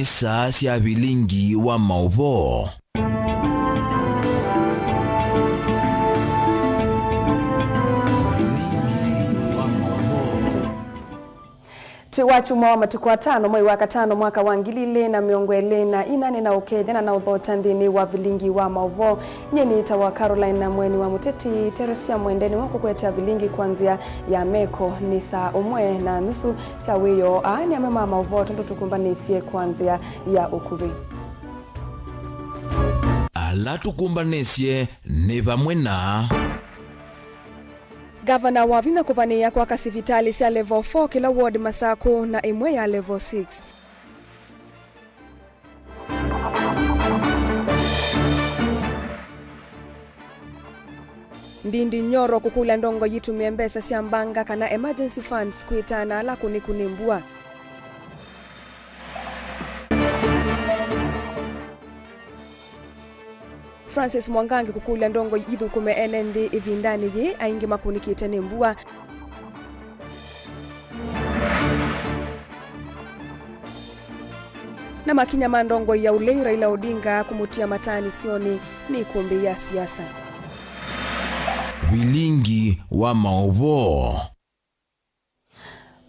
ni saa cia vilingi wa mauvo. Tuiwachuma wa matuku watano mwei wa katano mwaka wa 2024 na ukethena na uthota nthini wa vilingi wa mauvo nyeni tawa Caroline na mweni wa muteti Teresia Mwendeni wako kwetea vilingi kwanzia ya meko ni saa 1:30 cia wiyo aani amema mauvo tundu tukumbanisye kwanzia ya ukuvi. Ala tukumbanisye ni vamwe na Gavana wa Vina kuvania kwa kasivitali cia level 4 kila ward Masaku na imwe ya level 6. Ndindi Nyoro kukula ndongo yitumie mbesa cia mbanga kana emergency funds kuitana ala kunimbua. Francis Mwangangi kukula ndongo yithukume enendi ivindani ye aingi makunikite nimbua. Na makinya mandongo ya ulei Raila Odinga kumutia matani sioni ni kumbi ya siasa. Vilingi wa mauvo.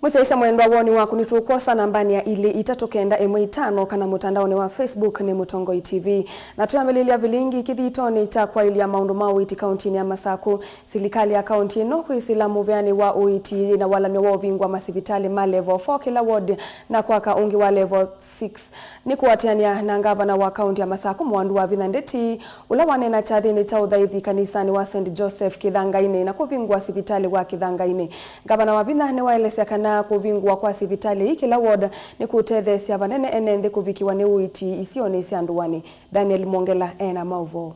Mwesaisa mwendwa woni waku nitukosa nambani ya ili itatokenda M5 kana mutandaoni wa Facebook ni Mutongoi TV. Na tuamelilia vilingi kithitoni cha kwa ili ya maundu mawiti kauntini ya Masaku. Silikali ya kaunti no kuisila muveani wa UIT na wala ni wovingwa masivitali ma level 4 kila ward na kwa kaungi wa level 6. Ni kuwatiania na gavana wa kaunti ya Masaku Mwandu wa Vithandeti ula wanena chathini cha udhaithi kanisani wa St. Joseph Kithangaine na kuvingwa sivitali wa Kithangaine. Gavana wa Vithandeti waelesea kana kuvingwa kwa sivitali kila ward ni kutethesia vanene enende kuvikiwa ni UIT isioni sianduani. Daniel Mongela ena mauvo.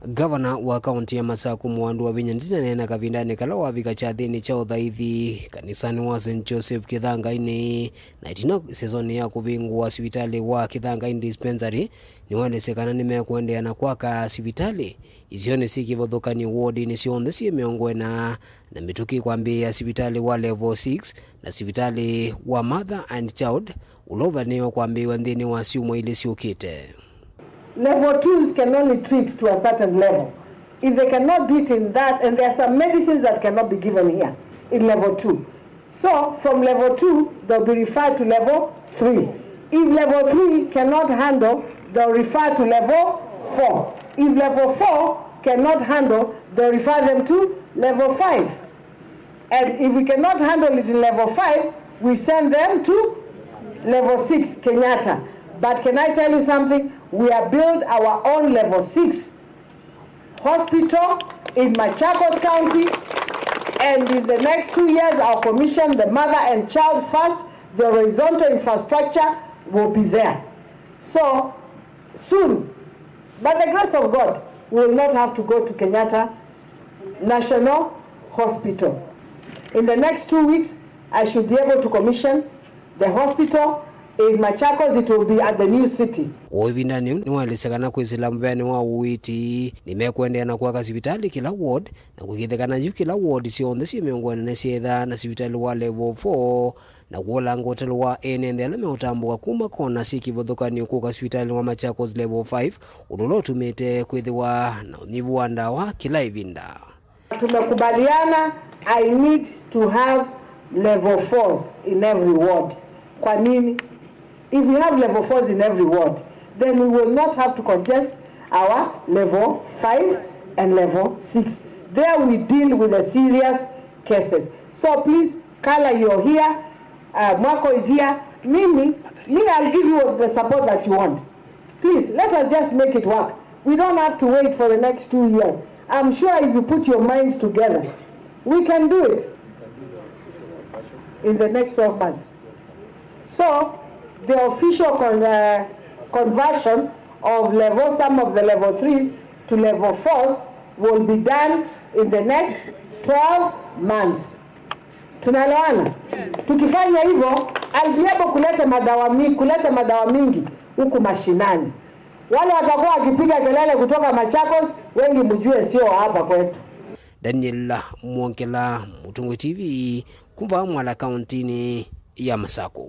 Gavana wa kaunti ya Masaku Mwandu wa Vithandeti nena kavindani kala wavika chathini cha udhaithi kanisani wa St. Joseph Kithangaine na itina sezoni ya kuvingwa sivitali wa Kithangaine dispensary ni walesekana nimekuendea na kwaka sivitali isione sikivothokani ward ni cionthe cie miongwena na mituki kwambia sivitali wa level 6 na sivitali wa mother and child ulova neo kwambiwa nthini wa ciumwa ile ciukite. Level 2s can only treat to a certain level. If they cannot do it in that, and there are some medicines that cannot be given here in level 2. So from level 2, they'll be referred to level 3. If level 3 cannot handle, they'll refer to level 4. If level 4 cannot handle, they'll refer them to level 5. And if we cannot handle it in level 5, we send them to level 6, Kenyatta. But can I tell you something? We have built our own level 6 hospital in Machakos County, and in the next 2 years I'll commission the mother and child first. The horizontal infrastructure will be there. So soon, by the grace of God, we will not have to go to Kenyatta National Hospital. In the next 2 weeks, I should be able to commission the hospital in Machakos. It will be at the new city. Ovindani ni walesekana kwizila mveni wa UIT nimekwendea na kwaka sivitali kila ward na kukithekana yu kila ward cionthe cie miongwena na cietha na sivitali wa level 4 na kuola ngotelo wa enende ala meutambuka kuma kona sikivothokani kuka sivitali wa Machakos level 5 udulo tumite kwithiwa na unyivu wa ndawa kila ivinda. Tumekubaliana I need to have level 4s in every ward. Kwa nini? If we have level 4s in every ward, then we will not have to congest our level 5 and level 6. There we deal with the serious cases. So please, Kala, you're here. Mwako is here. Me, I'll give you the support that you want. Please, let us just make it work. We don't have to wait for the next 2 years. I'm sure if you put your minds together, we can do it in the next 12 months. So, the official conversion of some of the level 3s to level 4s will be done in the next 12 months. Tunaelewana? Tukifanya hivyo, I'll be able kuleta madawa mingi huku mashinani. Wale watakuwa wakipiga kelele kutoka Machakos, wengi mjue sio hapa kwetu. Daniel Mwankela, Mutungo TV, kumba mwala kauntini ya Masako.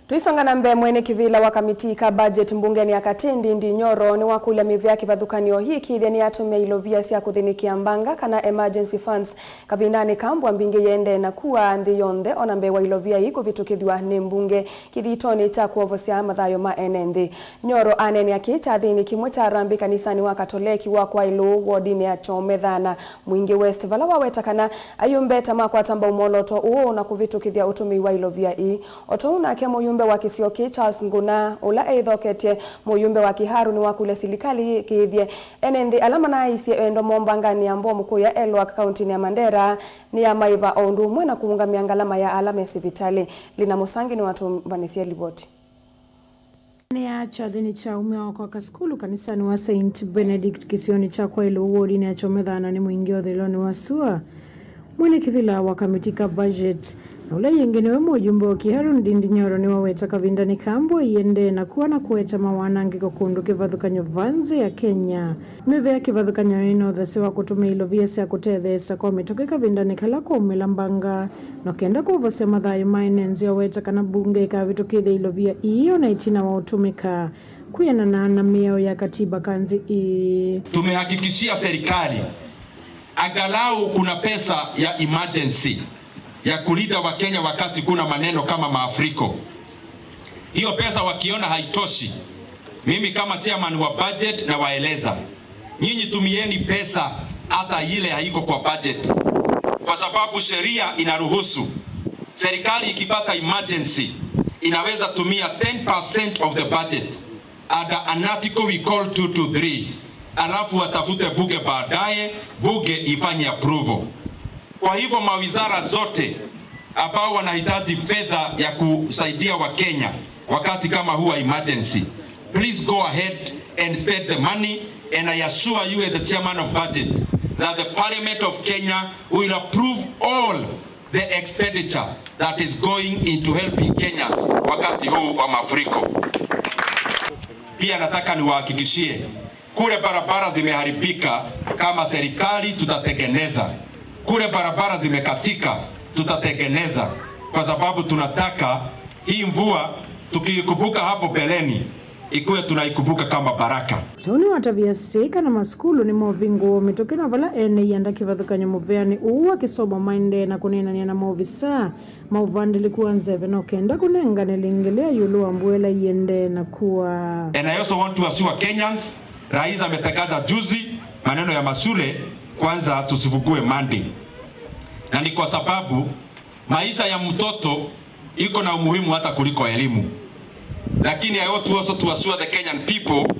Tuisonga na mbe mwene kivila wa kamiti ka budget mbungeni ya Katindi ndi Nyoro ni wakula mivya kivadhukanio hiki theni atumia ilovia siya kuthinikia mbanga kana emergency funds kavindani kambwa mbinge yende na kuwa ndi yonde ona mbe wa ilovia hiko vitukidhiwa ni mbunge kithitoni cha kuovosya mathayo ma NND. Nyoro aneni akicha thini kimwe cha rambi kanisani wa Katoleki wa kwa ilu wodini ya Chomethana Mwingi West vala waweta kana ayumbe tamakwa tamba umoloto uo na kuvitukidhia utumi wa ilovia hii oto unake muyumbe wa Kisioki Charles Nguna ula eithoketie muyumbe wa Kiharu ni wakule silikali kithie NND alama na isi endo mombangani ya mbo mkuu ya Elwak kaunti ya Mandera ni ya Maiva Ondu mwena kuunga miangalama ya alame sivitali lina musangi ni watu mbanisia liboti. Ya chadhini cha umea kwa kaskulu kanisani wa St. Benedict kisioni cha kwa ilo uodi ni ya Chomethana ni Mwingi Odhiloni wa Sua. Mwene kivila wa kamitika budget na ule yengine wemo ujumbe wa Kiharu ndi Nyoro ni waweta kavindani kambo yende na kuwa na kuweta mawanangi kukundu kivadhukanyo vanze ya Kenya. Meve ya kivadhukanyo ino dhasiwa kutume ilo viesi ya kutethesa kwa mitoke kavindani kalako umilambanga na kenda kuvose mathayo mainenzi waweta kana bunge ka vitokithe ilo via iyo na itina wa utumika kuyana na meo ya katiba kanzi Tumehakikishia serikali angalau kuna pesa ya emergency ya kulinda wa Kenya wakati kuna maneno kama maafuriko. Hiyo pesa wakiona haitoshi, mimi kama chairman wa budget na waeleza, nyinyi tumieni pesa hata ile haiko kwa budget, kwa sababu sheria inaruhusu serikali ikipata emergency inaweza tumia 10% of the budget under an article we call 223, alafu watafute bunge baadaye, bunge ifanye approval. Kwa hivyo mawizara zote ambao wanahitaji fedha ya kusaidia wa Kenya wakati kama huwa emergency, please go ahead and spend the money, and I assure you as the chairman of budget that the Parliament of Kenya will approve all the expenditure that is going into helping Kenyans wakati huu wa mafuriko. Pia nataka niwahakikishie kule barabara zimeharibika, kama serikali tutatengeneza. Kule barabara zimekatika tutatengeneza, kwa sababu tunataka hii mvua tukikumbuka hapo beleni ikuwe tunaikumbuka kama baraka. Toni watavia seka na maskulu ni movingo mitokena vala ene yanda kivadhukanyo muveani uwa kisomo mainde na kunena ni na maovisa mauvandili kuwa nzeve na ukenda kunenga nilingelea yulu ambuela yende na kuwa. And I also want to assure Kenyans, Rais ametangaza juzi maneno ya masule kwanza tusifugue Monday. Na ni kwa sababu maisha ya mtoto iko na umuhimu hata kuliko elimu. Lakini I want to also to assure the Kenyan people,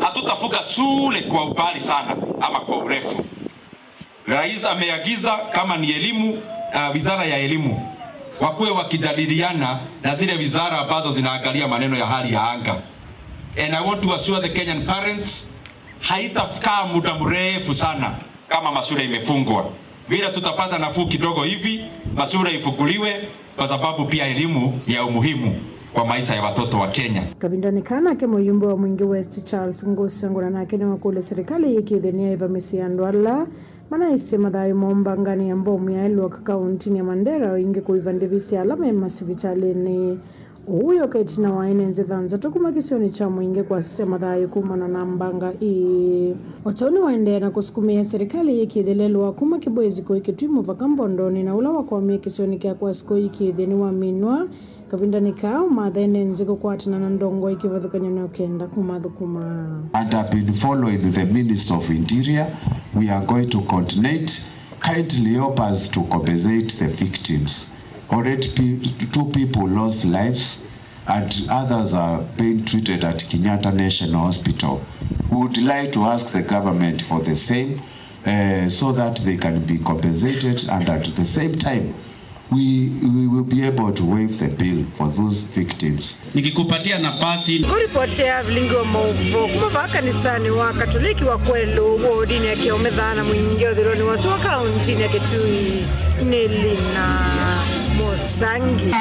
hatutafuga shule kwa ubali sana ama kwa urefu. Rais ameagiza kama ni elimu, wizara ya elimu wakuwe wakijadiliana na zile wizara ambazo zinaangalia maneno ya hali ya anga. And I want to assure the Kenyan parents, haitafukaa muda mrefu sana kama mashule imefungwa. Bila tutapata nafuu kidogo hivi, mashule ifunguliwe, kwa sababu pia elimu ni ya umuhimu kwa maisha ya watoto wa Kenya. Kabindani kana ke muyumbe wa Mwingi West Charles Ngosangona na kene wakule serikali ikithenia Eva Mesiandwala mana isema mathayo mombangani ya mbomu ya Elwak kaunti ya Mandera inge kuivandivisi alama ya masivitalini. Uyo kaitina wainenze thanza tukuma kisioni cha Mwingi kwa sema mathayo kumana na mbanga ii. Otoni waende na kusukumia serikali ikithelelwa kuma kiboezi kwa ikituimu vakambondoni na ula wakwamia kisioni kia kwa siko ikitheni wa minwa kavindani kao mathene nziko kwa atina na ndongo ikivadhukanya na ukenda kumadhukuma. And I've been following the Minister of Interior. We are going to coordinate, kindly help us to compensate the victims. Already 2 people lost lives and others are being treated at Kenyatta National Hospital. We would like to ask the government for the same so that they can be compensated, and at the same time we will be able to waive the bill for those victims. Nikikupatia nafasi kuripotea vilingi wa mauvo kumava kanisani wa Katoliki wa Kwelo wodini ya Chomethana Mwingi Odhiloni wa Sua kaunti ya Kitui Nelina Mosangi.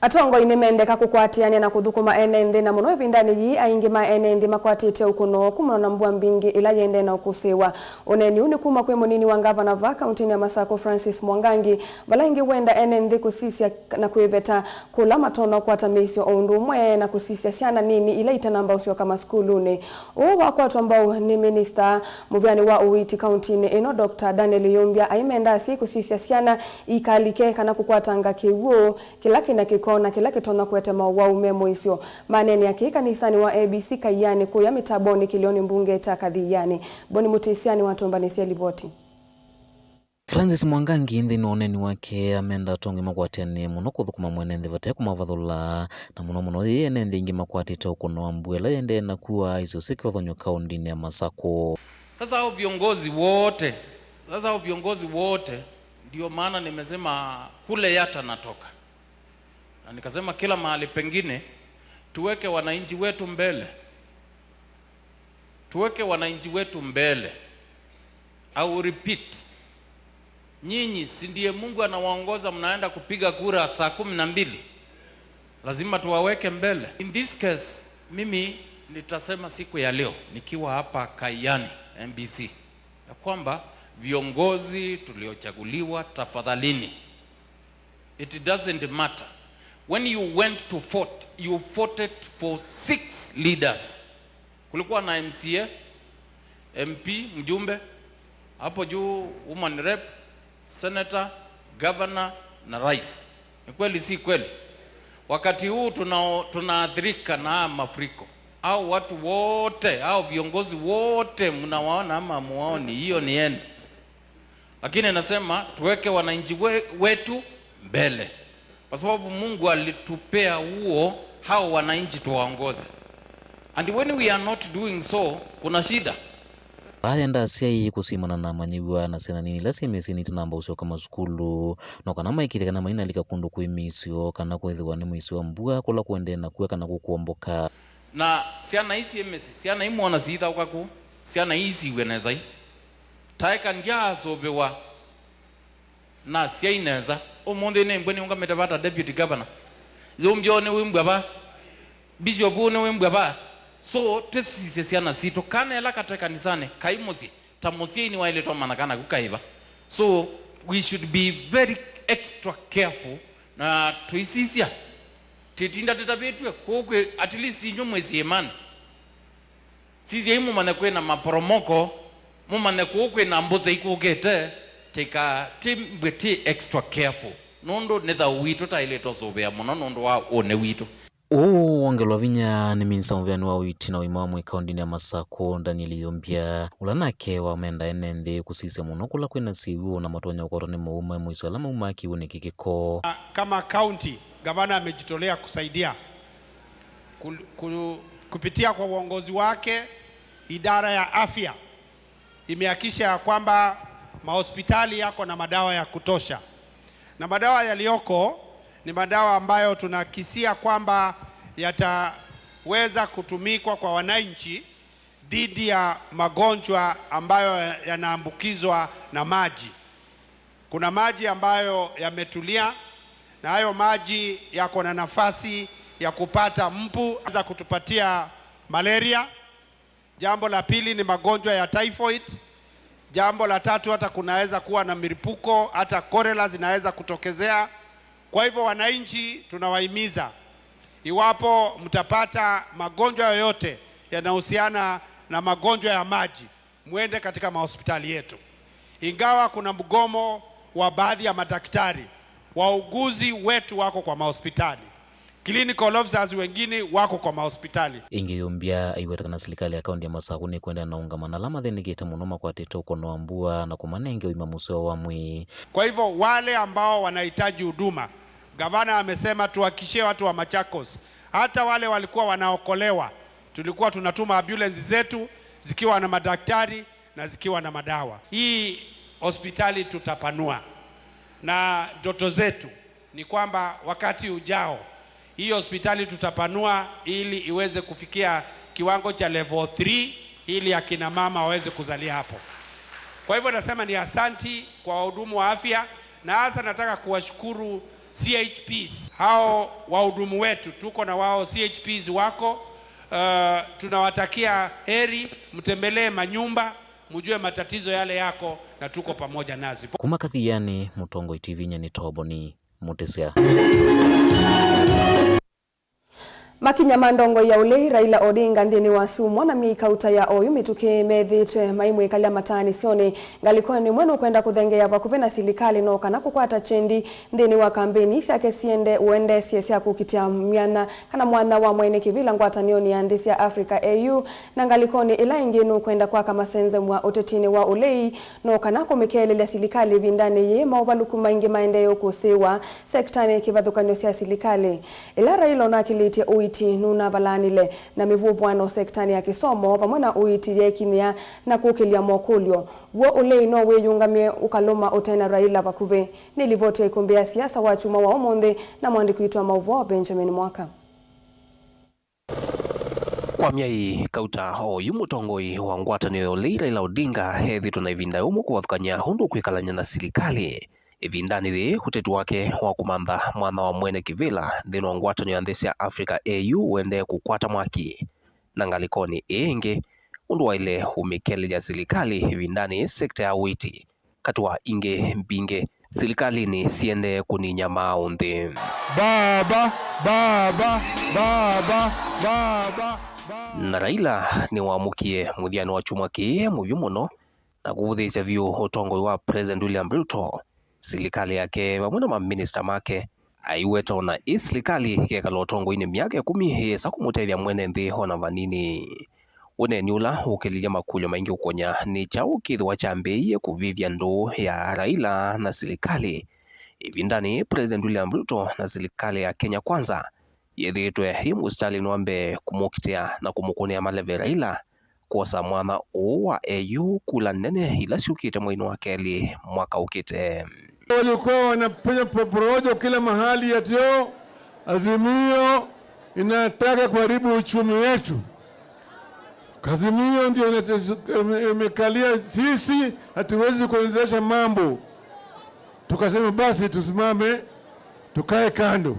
Atongo inimendeka kukwatiania na kuthukuma enenthi na muno ivindani yi aingi ma enenthi makwatite ukuno kumana na mbua mbingi ila yende na ukusiwa. Uneni uni kuma kwe munini wa gavana va kauntini ya Masako Francis Mwangangi vala ingi wenda enenthi kusisia na kuiveta kula matono kwa tamisio ondu mwe na kusisia siana nini ila itanamba usio kama skuluni. Wako watu ambao ni minister muvyani wa uwiti kauntini ino Dr. Daniel Yombia aimenda si kusisia siana ikalike kana kukwatanga kiwuo kila kina na kila kitona kuetema wa umemo isio maneni ya kanisani wa ABC kayani kuya mitaboni kilioni mbunge takadhiyani boni mutisiani watombanisia liboti. Francis Mwangangi nthini oneni wake amenda tongi makwatene muno kuthukuma mwenenthi vate kumavathula na muno yenenthi ingi makwatite ukuno ambuela yende na kuwa iso sikivathonyo kaundini ya Masako. Sasa hao viongozi wote ndio maana nimesema kule yata natoka. Na nikasema kila mahali pengine tuweke wananchi wetu mbele. Tuweke wananchi wetu mbele. Au repeat. Nyinyi si ndiye Mungu anawaongoza mnaenda kupiga kura saa 12. Lazima tuwaweke mbele. In this case mimi nitasema siku ya leo nikiwa hapa Kayani MBC ya kwamba viongozi tuliochaguliwa tafadhalini. It doesn't matter. When you went to vote, you voted for 6 leaders. Kulikuwa na MCA, MP, mjumbe, hapo juu woman rep, senator, governor na rais. Ni kweli si kweli? Wakati huu tunaathirika na mafuriko. Au watu wote, au viongozi wote mnawaona ama muwaoni, hiyo ni yenu. Lakini nasema tuweke wananchi wetu mbele. Kwa sababu Mungu alitupea huo hao wananchi tuwaongoze. And when we are not doing so, kuna shida. Ayenda siai kusimana na manyiwa na sena nini la semesini tunamba usio kama skulu no kana maikire kana maina lika kundu kuimisio kana kwethiwa ni muisio mbua kula kuende na kuweka na kukuomboka. Na siana isi emesi, siana imu wana siita ukaku, siana isi wenezai. Taeka ndia sobewa na siya ineza. Omonde ne mbweni unga metavata deputy governor. Yombyo ne wimbaba. Bishopu ne wimbaba. So tesi siana sito kana ela kateka nisane kaimosi tamosi ni waile to manakana kukaiba. So we should be very extra careful na tuisisia titinda tetabetwe kokwe at least inyo mwezi emani sisi imu manekwe na maporomoko mu manekwe na mboze ikukete teka timbeti extra careful nondo netha wito taileto sobea muno nondo wa one wito. Wangelwa vinya ni minsa mvyani wa witi na uimamu ikaundini ya Masako Daniel Yombia ulanake wa menda enende kusise muno kula kwena sivu na matonya ukorone muuma mwiso alama umaki unikikiko. Kama county, gavana amejitolea kusaidia kupitia kwa uongozi wake. Idara ya afya imehakikisha ya kwamba mahospitali yako na madawa ya kutosha, na madawa yaliyoko ni madawa ambayo tunakisia kwamba yataweza kutumikwa kwa wananchi dhidi ya magonjwa ambayo yanaambukizwa na maji. Kuna maji ambayo yametulia na hayo maji yako na nafasi ya kupata mbu za kutupatia malaria. Jambo la pili ni magonjwa ya typhoid. Jambo la tatu hata kunaweza kuwa na milipuko, hata cholera zinaweza kutokezea. Kwa hivyo wananchi tunawahimiza, iwapo mtapata magonjwa yoyote yanahusiana na magonjwa ya maji, muende katika mahospitali yetu. Ingawa kuna mgomo wa baadhi ya madaktari, wauguzi wetu wako kwa mahospitali. Clinical officers wengine wako kwa mahospitali. Yombia aiwetaka na serikali ya kaunti ya Masako ni kwenda na ungamana lama thenigite muno makwatite ukono ambua na kumanenge uimamuso wa mwi. Kwa hivyo wale ambao wanahitaji huduma, gavana amesema tuhakikishie watu wa Machakos, hata wale walikuwa wanaokolewa, tulikuwa tunatuma ambulance zetu zikiwa na madaktari na zikiwa na madawa. Hii hospitali tutapanua, na ndoto zetu ni kwamba wakati ujao hii hospitali tutapanua ili iweze kufikia kiwango cha level 3 ili akina mama waweze kuzalia hapo. Kwa hivyo nasema ni asanti kwa wahudumu wa afya, na hasa nataka kuwashukuru CHPs. Hao wahudumu wetu tuko na wao, CHPs wako, tunawatakia heri, mtembelee manyumba, mjue matatizo yale yako na tuko pamoja nazi. Kumakathiani Mutongoi TV nyani toboni Mutesia. Makinya mandongo ya ulei Raila Odinga ndini wasumwa na miikauta ya oyu mituke methitwe maimwe kalia matani sione ngalikoni mwenu kwenda kuthengea vakuvena silikali no kana kukwata chendi ndini wa kampeni siake siende uende siya kukitia miana kana mwana wa mwene kivila ngwatanioni ya ndisi ya Africa AU na ngalikoni ila ingenu kwenda kwa kama senze mwa utetini wa ulei no kana kumikelele silikali vindane ye mauvalukuma ingi maendeyo kusiwa sektani kivadhukanyo siya silikali ila Raila na kilite nuna valanile na mivuvwano sektani ya kisomo vamwena uiti yekinia na kukilia mokulyo wo ulei no weyungamie ukaloma utena Raila vakuve nilivote ikumbia siasa wa chuma wa omonde na mwandiki itwa mauvo Benjamin Mwaka. Kwa miai kauta oyu mutongoi wa ngwatanio ulei Raila Odinga hethi tunaivinda umu kuwathukanya hundu kwikalanya na silikali ivindani thi utetu wake wa kumantha mwana wa mwene kivila thini wa ngwatanio ya nthisi ya Africa AU wende kukwata mwaki na ngalikoni ingi undu wa ile umikeli ya silikali ivindani sekta ya witi katua ingi mbinge silikali ni siende kuninya maunthi baba baba baba baba na Raila ni wamukie muthiano wa chuma ki muyu muno na kuvuthisya vyu utongoi wa President William Ruto silikali yake vamwe na maminista make aiweta ona isilikali kekala utongoini miaka 10 yesa kumutethya mwene nthi hona vanini uneni ula ukililia makulyo maingi ukonya ni chau kithwa chambiie kuvivya ndu ya Raila na silikali ivindani President William Ruto na silikali ya Kenya Kwanza yethitwe himu Stalin wambe kumukitia na kumukunia maleve Raila kuosa mwana wa AU kula nene ila siukite mwinu wa keli mwaka ukite. Walikuwa wanapenya porojo kila mahali yatio Azimio inataka kuharibu uchumi wetu. Azimio ndio imekalia sisi hatuwezi kuendelesha mambo. Tukasema basi tusimame tukae kando.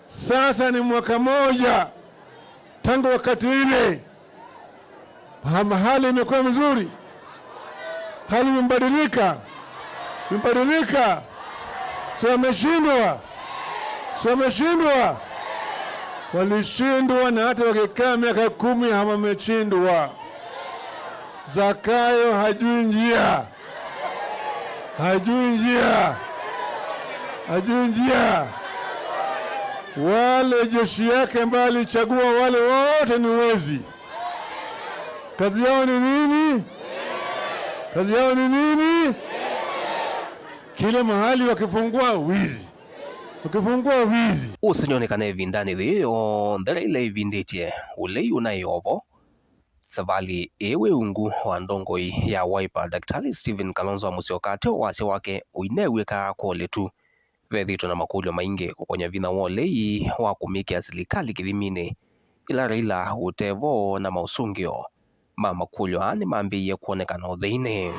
Sasa ni mwaka moja tangu wakati ile. Hali imekuwa mzuri. Hali imebadilika. Sio wameshindwa. Walishindwa na hata wakikaa miaka 10 hawameshindwa. Zakayo hajui njia. Wale jeshi yake ambao alichagua wale wote ni wezi. Kazi yao ni nini? Kila mahali wakifungua wizi. Usinyonekane vindani thiyo ndere ile vinditie ulei unayovo savali ewe ungu wa ndongoi ya Wiper Daktari Stephen Kalonzo wa Musyoka wase wake uineweka kole tu vethito na makulyo maingi kukonya vina wolei wa kumikia silikali kilimine ila Raila utevo na mausungio mama kulyo ani mambiye kuonekana utheine.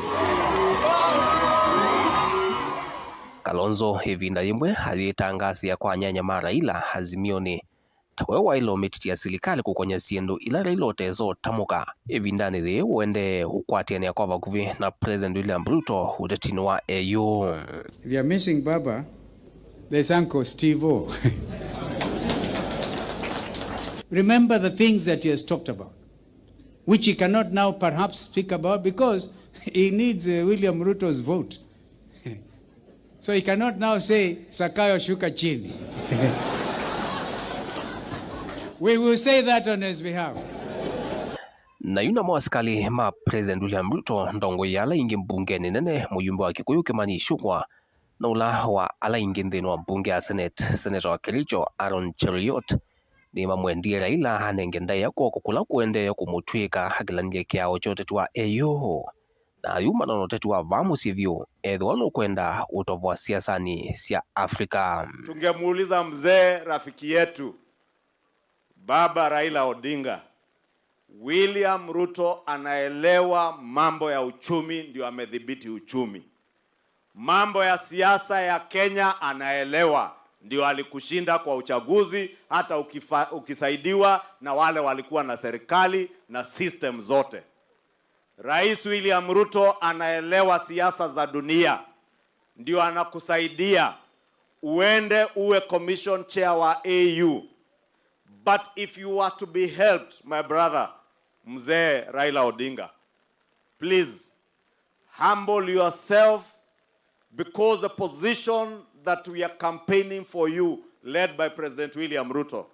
Kalonzo hivinda yimwe alitangasia kwa nyanya ma Raila Azimioni tawewa ilo mititia silikali kukonya siendo ila Raila otezo tamuka ivindani thi uende ukwatiani ya kwa vakuvi na President William Ruto utetini wa AU. If you are missing Baba, there's Uncle Steve-O. Remember the things that he has talked about, which he cannot now perhaps speak about because he needs William Ruto's vote. So he cannot now say, Sakayo shuka chini. We will say that on his behalf. Na yuna mwaskali ma President William Ruto ndongo yala ingi mbungeni nene muyumbo wa Kikuyu Kimani Ichung'wah na ula wa ala ingi nthini wa mbunge ya Senator wa Kericho Aaron Cheruiyot ni mamwendie Raila hanenge ndai yako kukula kuendeya kumutwika hakilanile kiao chote tuwa AU na yuma nono tetu wa vamu sivyo edhwalo kwenda utovwa siasani sia Afrika. Tungemuuliza mzee rafiki yetu Baba Raila Odinga, William Ruto anaelewa mambo ya uchumi, ndio amedhibiti uchumi. mambo ya siasa ya Kenya anaelewa, ndio alikushinda kwa uchaguzi, hata ukisaidiwa na wale walikuwa na serikali na system zote. Rais William Ruto anaelewa siasa za dunia, ndio anakusaidia uende uwe commission chair wa AU. But if you are to be helped, my brother, Mzee Raila Odinga, please humble yourself, because the position that we are campaigning for you, led by President William Ruto,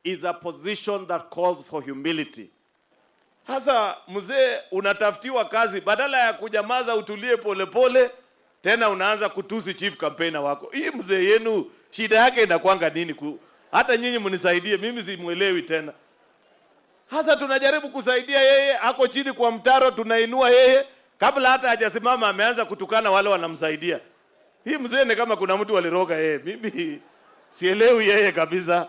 is a position that calls for humility. Hasa mzee, unatafutiwa kazi, badala ya kujamaza utulie pole, tena unaanza kutusi chief campaigner wako. Hii mzee yenu shida yake inakuanga nini? Hata nyinyi mnisaidie, mimi simuelewi tena. Hasa tunajaribu kusaidia yeye, ako chini kwa mtaro, tunainua yeye, kabla hata hajasimama ameanza kutukana wale wanamsaidia. Hii mzee ni kama kuna mtu waliroga yeye. Mimi sielewi yeye kabisa.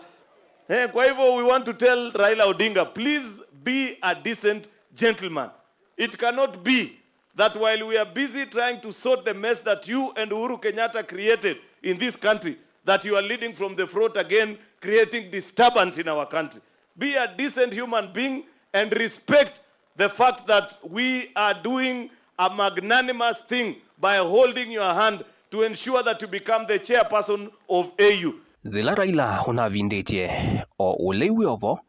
Kwa hivyo we want to tell Raila Odinga, please be a decent gentleman. It cannot be that while we are busy trying to sort the mess that you and Uhuru Kenyatta created in this country, that you are leading from the front again, creating disturbance in our country. Be a decent human being and respect the fact that we are doing a magnanimous thing by holding your hand to ensure that you become the chairperson of AU. Thila Raila unavindetie o ulewi ovo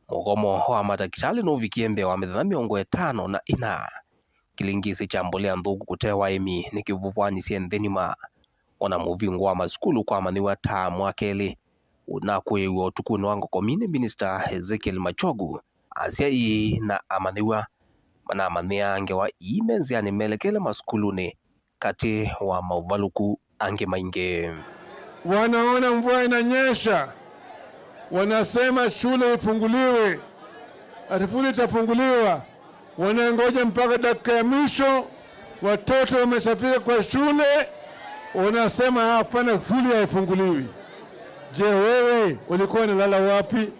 mugomo wa madaktari no vikiembe wa methana miongo 54 kilingisi cha mbolea nthuku kutewa emi ni kivuvwani sienthenima ona muvingo wa maskulu kwa maniwa ta mwakeli na kwewa utukuni wango komine Minister Ezekiel Machogu asia ii na amaniwa mana amania angewa imenzi ya nimelekele maskuluni kati wa mauvaluku ange mainge. Wanaona mvua inanyesha, wanasema shule ifunguliwe, atafuli itafunguliwa, wanangoja mpaka dakika ya mwisho, watoto wamesafiri kwa shule, wanasema hapana, shule haifunguliwi. Je, wewe ulikuwa unalala wapi?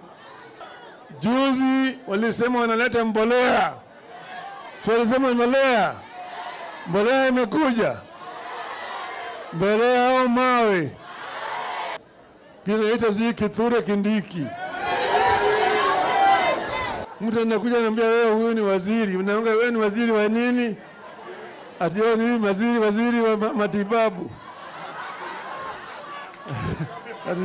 Juzi walisema wanaleta mbolea, so walisema mbolea imekuja, mbolea au mawe kile zi Kithure Kindiki. Mtu anakuja anambia wewe huyu ni waziri, unaongea wewe ni waziri wa nini? Ati wewe ni waziri wa matibabu. Ati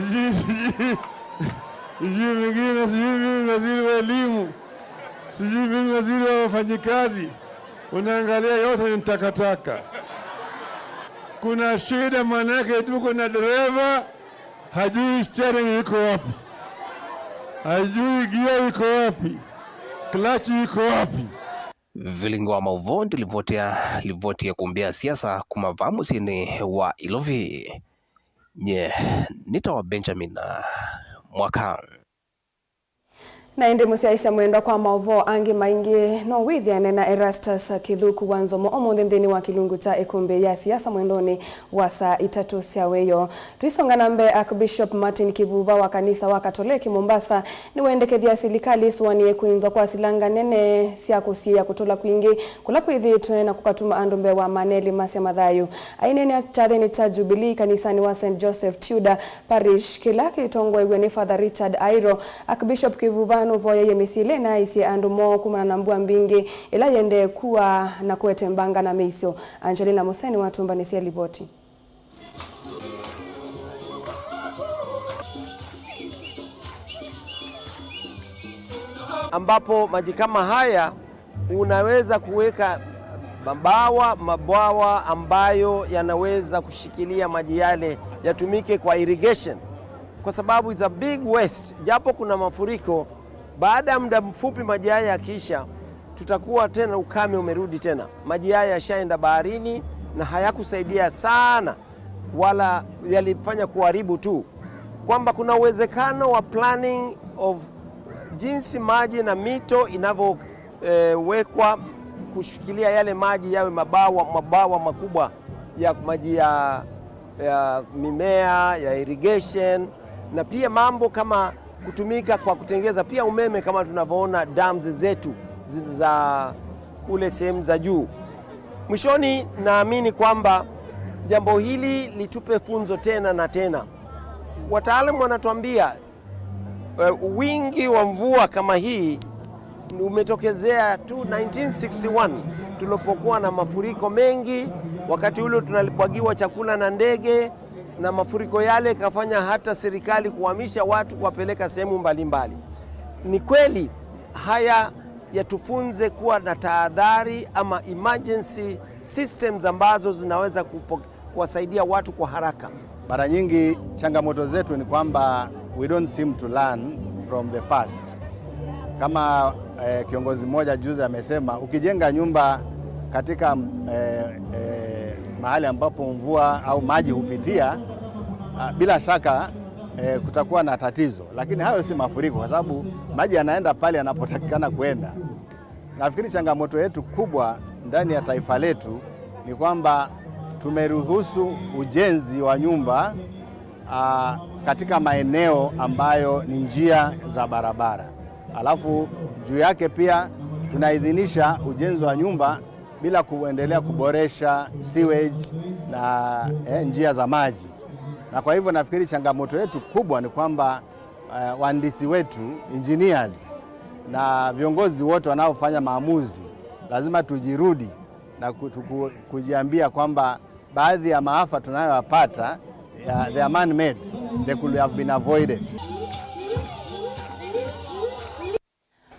sijui mwingine, sijui mimi waziri wa elimu, sijui mimi waziri wa wafanyikazi. Unaangalia yote ni takataka. Kuna shida, manake tuko na dereva hajui steering iko wapi, hajui gear iko wapi, clutch iko wapi. Vilingo wa mauvondi livotia kumbia siasa kumavamu sini wa Ilovi nita wa Benjamin Mwaka. Na indi musiaisa mwendo kwa mauvo angi maingi no withiane na Erastus Kithuku Wanzomo omuthi nthini wa kilungu ta ikumbi ya siasa mwendoni wa saa 3 cia weyo. Tuisonga na mbe Archbishop Martin Kivuva wa kanisa wa Katoliki Mombasa ni wendekethia serikali suwanie kuinza kwa silanga nene cia kusia kutola kwingi kula kwithitwe na kukatuma andu mbe wa Maneli Masia Mathayu ainene chathini cha Jubilee kanisani wa St Joseph Tudor Parish kila kitongwa ni Father Richard Airo. Archbishop Kivuva novoya yemisile na isi andu mo kumana na mbua mbingi ila yende kuwa na kuete mbanga na meisio. Angelina Museni watumba nisia liboti. Ambapo maji kama haya unaweza kuweka mabwawa ambayo yanaweza kushikilia maji yale yatumike kwa irrigation, kwa sababu is a big waste. Japo kuna mafuriko, baada ya muda mfupi maji haya yakisha, tutakuwa tena ukame umerudi tena. Maji haya yashaenda baharini na hayakusaidia sana, wala yalifanya kuharibu tu. Kwamba kuna uwezekano wa planning of jinsi maji na mito inavyowekwa kushikilia yale maji yawe mabawa makubwa ya maji ya mimea, ya irrigation, na pia mambo kama kutumika kwa kutengeza pia umeme kama tunavyoona dams zetu za kule sehemu za juu. Mwishoni naamini kwamba jambo hili litupe funzo tena na tena. Wataalamu wanatuambia wingi wa mvua kama hii umetokezea tu 1961 tulipokuwa na mafuriko mengi. Wakati ule tunalipwagiwa chakula na ndege, na mafuriko yale kafanya hata serikali kuhamisha watu kuwapeleka sehemu mbalimbali. Ni kweli haya yatufunze kuwa na tahadhari ama emergency systems ambazo zinaweza kuwasaidia watu kwa haraka. Mara nyingi changamoto zetu ni kwamba we don't seem to learn from the past. Kama kiongozi mmoja juzi amesema, ukijenga nyumba katika mahali ambapo mvua au maji hupitia, bila shaka kutakuwa na tatizo, lakini hayo si mafuriko, kwa sababu maji yanaenda pale yanapotakikana kwenda. Nafikiri changamoto yetu kubwa ndani ya taifa letu ni kwamba tumeruhusu ujenzi wa nyumba katika maeneo ambayo ni njia za barabara. Alafu juu yake pia tunaidhinisha ujenzi wa nyumba bila kuendelea kuboresha sewage na njia za maji. Na kwa hivyo nafikiri changamoto yetu kubwa ni kwamba wahandisi wetu, engineers na viongozi wote wanaofanya maamuzi lazima tujirudi na kujiambia kwamba baadhi ya maafa tunayoyapata they are man made, they could have been avoided.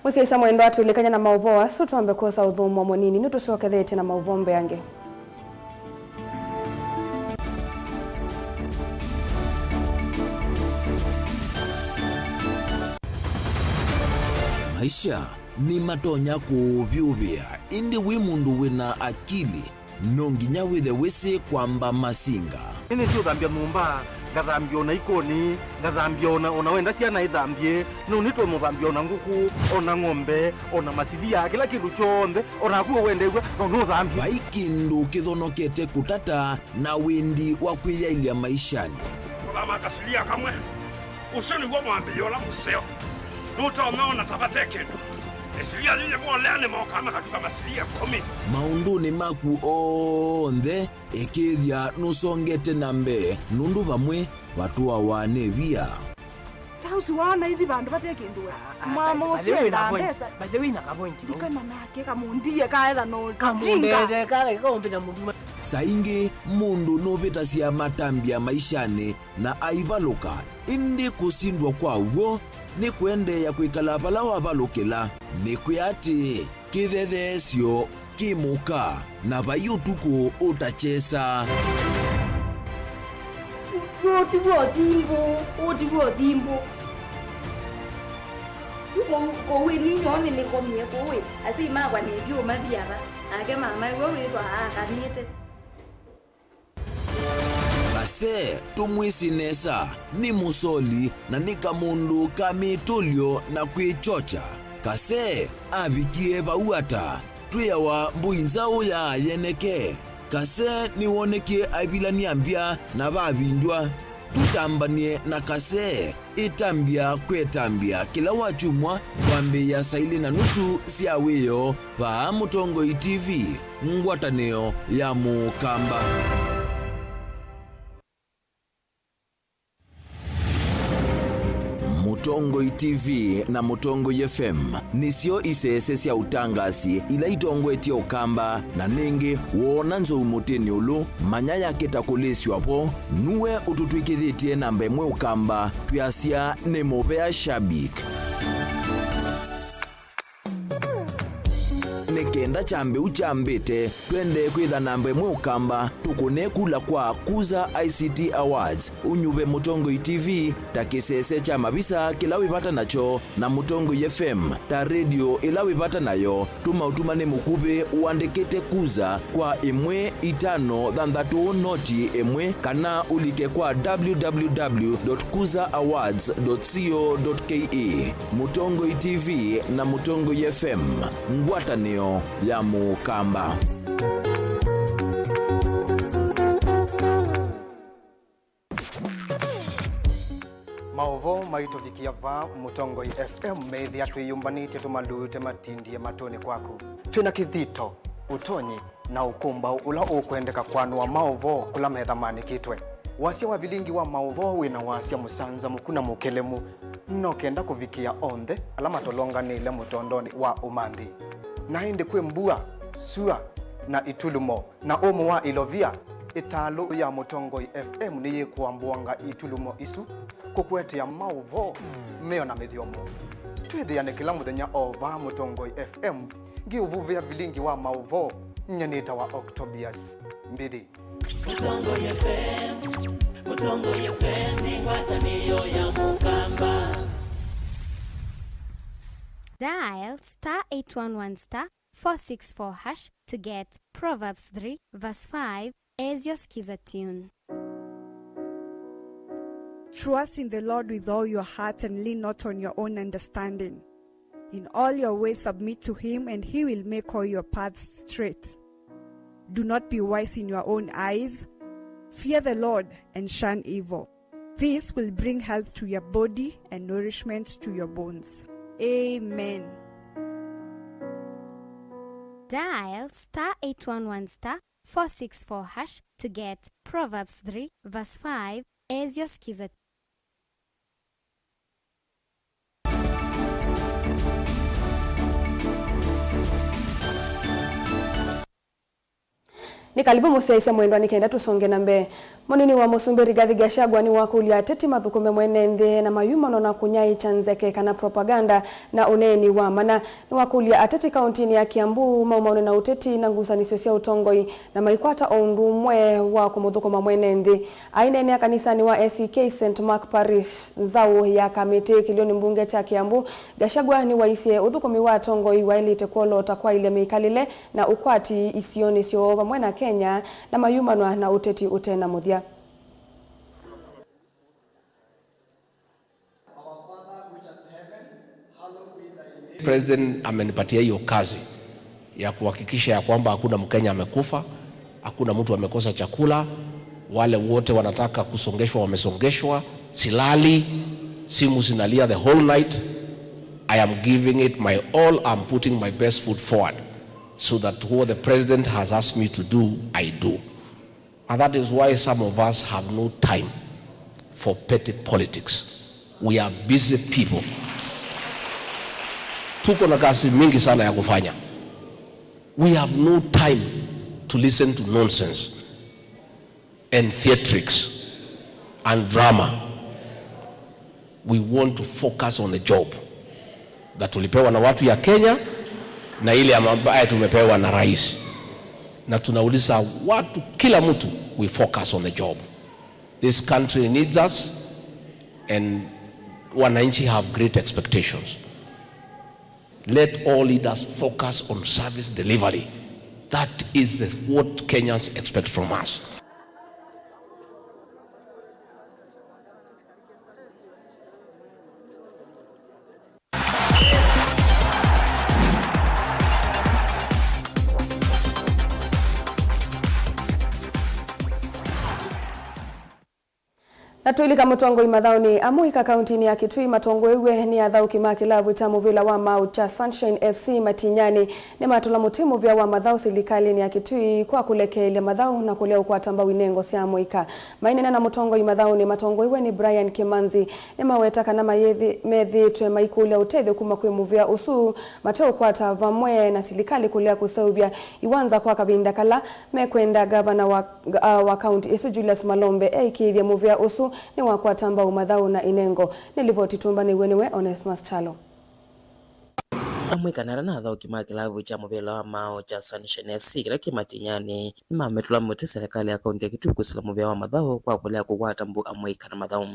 Musi mwendo atulikanya na mauvo asu tuambe kosa udhumu monini nutusokethete na mauvombe yange. Maisha ni matonya kuvyuvia indi wi mundu wina akili nonginya withe wisi kwamba masinga. Ini si uthambia mumba, ngathambia ona ikoni, ngathambia ona wenda ciana ithambie, no nito muthambia ona nguku, ona ng'ombe, ona masilia, kila kindu chonthe, ona kuo wendegwa, no thambia. Vai kindu kithonokete kutata na windi wa kwiyailia maishani. Kuthama kasilia kamwe, ucio niguo mwambio la museo. Nutomeona tabate kindu. Esilia yeye kwa lene mokama katika masilia 10. Maunduni maku onthe ekethia nusongete nambe nundu vamwe vatua wanevia. Tausi wana hithi bandu bate kindu. Mama usiwe na pesa. Baje wina ka point. Ikana nake kamundie kaetha no kamundete kale kombina mundu. Saingi mundu novita cia matambia maishani na aivaluka indi kusindwa kwa uo ni kuendeya kwikala pala wavalukila ni kuyati kithethesyo kimuka na vayutuku utachesa. Otiwo timbo kowe ninyone nikomie kowe asi magwa nedio mathiara ake mama kowe twa akanite. Kase tumwisinesa ni musoli na nika mundu kamitulio na kwichocha. Kase avikie vauata tuyawa mbuinzao ya yeneke. Kase niwoneke aibilania mbia na vavindwa. Tutambanie na kase itambia kwetambia kila wachumwa kwambe ya saili na nusu siaweyo pa Mutongoi TV ngwataneo ya Mukamba. Mutongoi TV na Mutongoi FM nisio isese cia utangasi ila itongwetie ukamba na ningi wona nzo umuteni ulu manya yake takulesyo hapo nuwe ututwikithitie namba imwe ukamba tuyasia ni muvea shabik. Nekenda chambe uchambite twende kwitha namba imwe ukamba tukune kula kwa Kuza ICT Awards unyuve Mutongoi TV takisese cha mabisa kila wipata nacho na Mutongoi FM ta radio ila wipata nayo tuma utumane mukube uandikete Kuza kwa imwe 5 noti imwe kana ulike kwa www.kuzaawards.co.ke. Mutongoi TV na Mutongoi FM ngwataneo ya Mukamba. Maovo maito vikiava Mutongoi FM methi atwiyumbanite tumalute matindie matoni kwaku twina kithito utonyi na ukumba ula ukwendeka kwanua maovo kula methamaanikitwe wasia wa vilingi wa maovo wina wasia musanza mukuna mukelemu nokenda kuvikia onthe ala matolonganile mutondoni wa umanthi na indi kwi mbua sua na itulumo na umu wa ilovia italo ya Mutongoi FM ni yikuambuanga itulumo isu kukwetia maovo meo na mithiomo twithiane kila muthenya ova Mutongoi FM ngiuvuvia vilingi wa maovo nyanita wa Octobius mbili Mutongoi FM ni watanio ya mukamba. Dial *811*464# to get Proverbs 3 verse 5 as your skiza tune. Trust in the Lord with all your heart and lean not on your own understanding. In all your ways submit to him, and he will make all your paths straight. Do not be wise in your own eyes. Fear the Lord and shun evil. This will bring health to your body and nourishment to your bones. Amen. Dial *811*464# to get Proverbs 3 verse 5 as your skiza. Nikalivu musaisa mwendwa nikenda tusonge na mbe. Munini wa Musumbi Rigathi Gachagua ni wakulia teti mathukume mwenende na mayumano na kunyai chanzeke kana propaganda na uneni wa mana ni wakulia ateti kauntini ya Kiambu maumaone na uteti na ngusanisio cia utongoi na maikwata ondumwe wa kumuthukuma mwenende ainene ya kanisani wa ACK St Mark Parish zao ya kamiti kilioni mbunge cha Kiambu. Gachagua ni waisie uthukumi wa tongoi wa elite kuolota kwa ile meikalile na ukwati isioni sio vamwe na Kenya na mayumano na uteti utena muthia. President amenipatia hiyo kazi ya kuhakikisha ya kwamba hakuna Mkenya amekufa, hakuna mtu amekosa chakula, wale wote wanataka kusongeshwa wamesongeshwa, silali, simu zinalia the whole night. I am giving it my all, I'm putting my best foot forward so that what the president has asked me to do, I do. And that is why some of us have no time for petty politics. We are busy people. Tuko na kazi mingi sana ya kufanya. We have no time to listen to nonsense and theatrics and drama. We want to focus on the job that tulipewa na watu ya Kenya na ile ambayo tumepewa na rais. Na tunauliza watu, kila mtu, we focus on the job. This country needs us and wananchi have great expectations. Let all leaders focus on service delivery. That is what Kenyans expect from us. Natulika Mutongoi mathaoni amuika kauntini ya Kitui matongo iwe ni athauki makilavu cha muvila wa mau cha Sunshine FC Matinyani ni matula mutimu vya wa mathau silikali ya Kitui kwa kulekeile mathau na kulea ukwatamba winengo cia muika mainene na Mutongoi mathaoni matongo iwe ni Brian Kimanzi ni maweta kana methi twe maikulia utethio kuma kwi muvya usu mateo kwata vamwe na silikali kulea kusauvya iwanza kwa kabinda kala mekwenda gavana wa county isu Julius Malombe aikithia muvya usu ni wakwatamba umathau na inengo nilivotitumba ni wenewe Onesmus Chalo. Amwikanara na athauki ma kilavu cha muvila wa mao cha Sunshine FC kila Matinyani ni mametula muti serikali ya kaunti ya Kitui kusila muvya wa mathau kwa kulea kukwata mbu amwikana mathau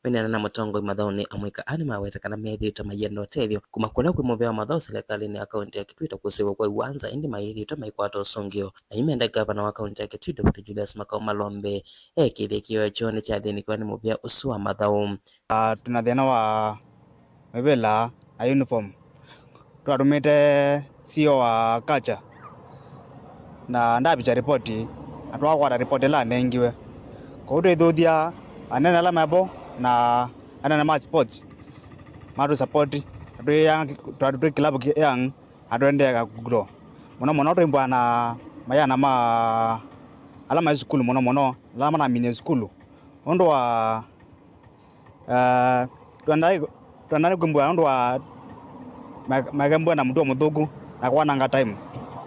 menena na Mutongoi mathauni amwika ani maweta kana methito mayendo tethio kuma kulea kwi muvya wa mathau serikali ni ya kaunti ya Kitui takusiwa kwa iwanza indi mayethito maikwata usongio na imenda gavana wa kaunti ya Kitui Dr. Julius Malombe ekithikio chone cha thini kwa ni muvya usu wa mathau. Tuna thina wa mevela a uniform twarumite CEO wa culture na ndabicha ripoti atwakwata ripoti la nengiwe kwa ithuthia anene ala mabo na anene ma sports matu support atu yang club yang atu endeka grow mona mona twimbwa na mayana alama skulu mono alama na mine skulu ondo wa tuandai kumbwa ondo wa magambo na mtu muthugu na kwa nanga time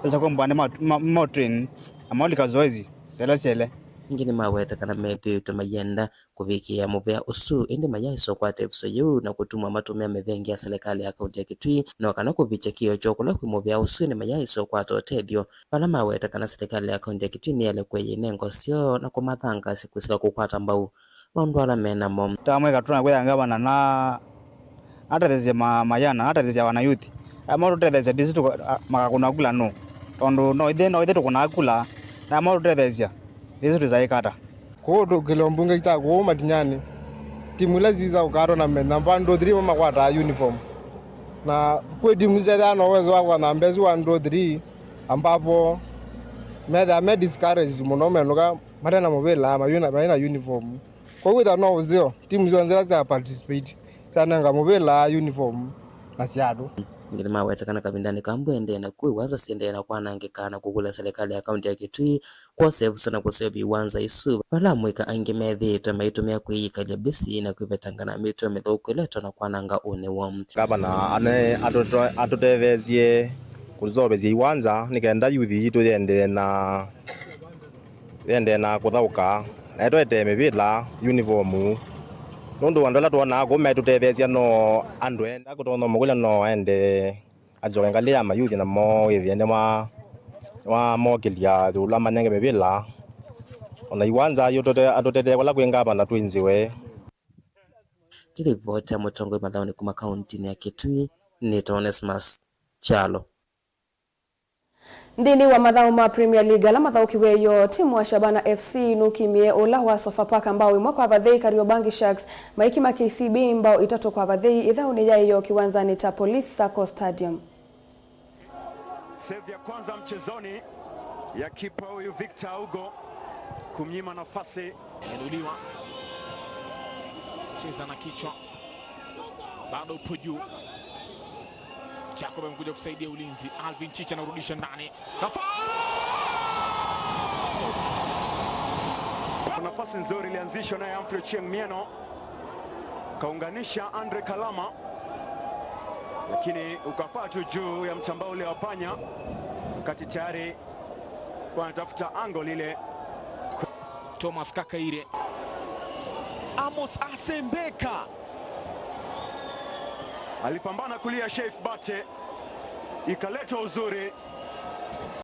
sasa kumbwa ni mo train amolika zoezi sele ingini maweta kana mepi tumayenda kuvikia muvea usu indi mayaiso kwa tefso yu na kutumwa matumia mevengi ya serikali ya kaunti ya Kitui na wakana kuvicha kio choko na kumuvea usu ni mayaiso kwa totebyo pala maweta kana serikali ya kaunti ya Kitui ni yale kweye nengo sio na kumathanga siku sila kukwata mbau wandwala mena mom tamwe katuna kwea ngabana na hata these mayana hata these wana youth amoro these disitu makakuna kula no ondo no ide tukuna kula na amoro these hizo tuzaikata kodo kilombunge kita ko matinyani timula ziza ukaro na mena mbando 3 mama kwata uniform na kwa timu zeda no wezo wa na mbezi 1 ambapo me discourage muno menoga matana mobela mayuna uniform kwa hiyo no uzio timu zonzela za participate sana nga mobela uniform na siadu ngini maweta kana kabindani kambwende na kuiwaza siende na kwanangikana kugula serikali ya kaunti ya Kitui kwa save sana kwa save iwanza isu wala mwika angimethi tamaitumia kuiyikalia bisi na kuivetangana mito methokuleto na kwananga une wom gavana ane atotethezie kuzobezie iwanza nikenda yuthi itu yende na kuthauka na twete mibila uniform nundu andola tuona ko metutethecia no andu enda kutono mugula no ende ajoengalia mayuthi na mo ithiende wa mokilia thula manenge mebila ona iwanza yotote atotete wala kwengaba na twinziwe kirivota mutongo madhaoni kuma kaunti ya Kitui ni Onesmus Chalo Ndini wa mathao ma Premier League ala mathao kiweyo timu wa Shabana FC nukimie ola wa Sofapaka mbao imwa kwa Vathei Kariobangi Sharks maikima KCB mbao itatu kwa Vathei idhauni yayo kiwanzani cha Police Sacco Stadium. Save ya kwanza mchezoni ya kipa huyu Victor Hugo kumnyima nafasi inuliwa cheza na kichwa bado upo juu Jacob amekuja kusaidia ulinzi Alvin Chicha anarudisha ndani nafasi nzuri ilianzishwa naye Humphrey Chieng Mieno kaunganisha Andre Kalama lakini ukapata juu ya mtambao ule wa panya wakati tayari wanatafuta angle ile Thomas Kakaire Amos Asembeka alipambana kulia Sheif Bate ikaleta uzuri